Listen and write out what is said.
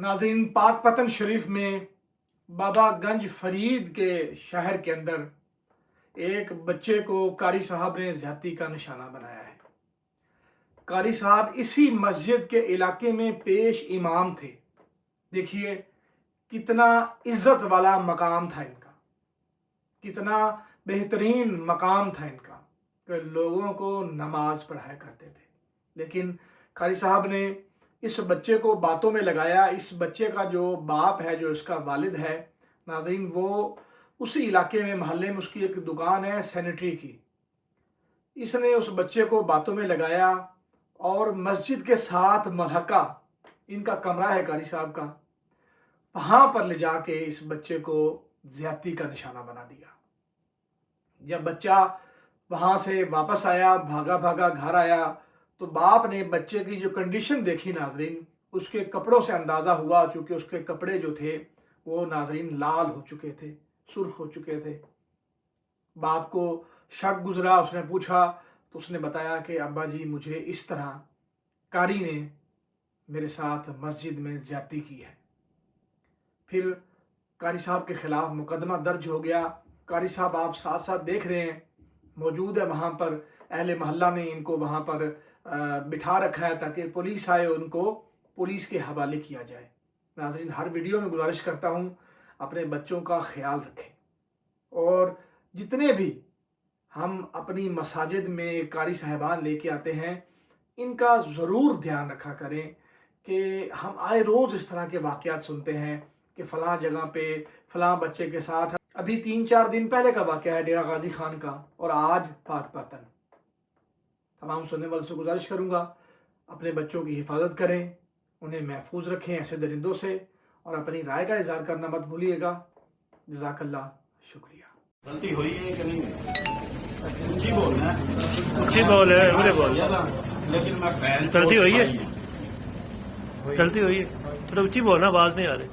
नाज़रीन, पाक पतन शरीफ में बाबा गंज फरीद के शहर के अंदर एक बच्चे को कारी साहब ने ज़्यादती का निशाना बनाया है। कारी साहब इसी मस्जिद के इलाके में पेश इमाम थे। देखिए कितना इज्जत वाला मकाम था इनका, कितना बेहतरीन मकाम था इनका कि लोगों को नमाज पढ़ाया करते थे। लेकिन कारी साहब ने इस बच्चे को बातों में लगाया। इस बच्चे का जो बाप है, जो इसका वालिद है नाज़रीन, वो उसी इलाके में मोहल्ले में उसकी एक दुकान है सैनिटरी की। इसने उस बच्चे को बातों में लगाया और मस्जिद के साथ मलहका इनका कमरा है कारी साहब का, वहाँ पर ले जाके इस बच्चे को ज़्यादती का निशाना बना दिया। जब बच्चा वहाँ से वापस आया, भागा भागा घर आया, तो बाप ने बच्चे की जो कंडीशन देखी नाजरीन, उसके कपड़ों से अंदाज़ा हुआ, चूँकि उसके कपड़े जो थे वो नाजरीन लाल हो चुके थे, सुर्ख हो चुके थे। बाप को शक गुजरा, उसने पूछा तो उसने बताया कि अब्बा जी, मुझे इस तरह कारी ने मेरे साथ मस्जिद में ज़्यादती की है। फिर कारी साहब के ख़िलाफ़ मुकदमा दर्ज हो गया। कारी साहब आप साथ साथ देख रहे हैं, मौजूद है वहाँ पर। अहले मोहल्ला ने इनको वहाँ पर बिठा रखा है ताकि पुलिस आए, उनको पुलिस के हवाले किया जाए। नाज़रीन, हर वीडियो में गुजारिश करता हूँ, अपने बच्चों का ख्याल रखें और जितने भी हम अपनी मसाजिद में कारी साहिबान लेके आते हैं, इनका ज़रूर ध्यान रखा करें कि हम आए रोज़ इस तरह के वाक़यात सुनते हैं कि फ़लाँ जगह पे फ़लाँ बच्चे के साथ, अभी 3-4 दिन पहले का वाक़या है डेरा गाजी खान का, और आज पाक पतन। तमाम सुनने वालों से गुजारिश करूँगा, अपने बच्चों की हिफाजत करें, उन्हें महफूज रखें ऐसे दरिंदों से, और अपनी राय का इज़हार करना मत भूलिएगा। जज़ाकल्लाह, शुक्रिया। गलती हुई है कि नहीं? ऊंची बोलना है, ऊंची बोल है, बोले बोल। लेकिन मैं गलती हुई है, गलती हुई है, थोड़ा ऊंची बोलना, आवाज नहीं आ रही।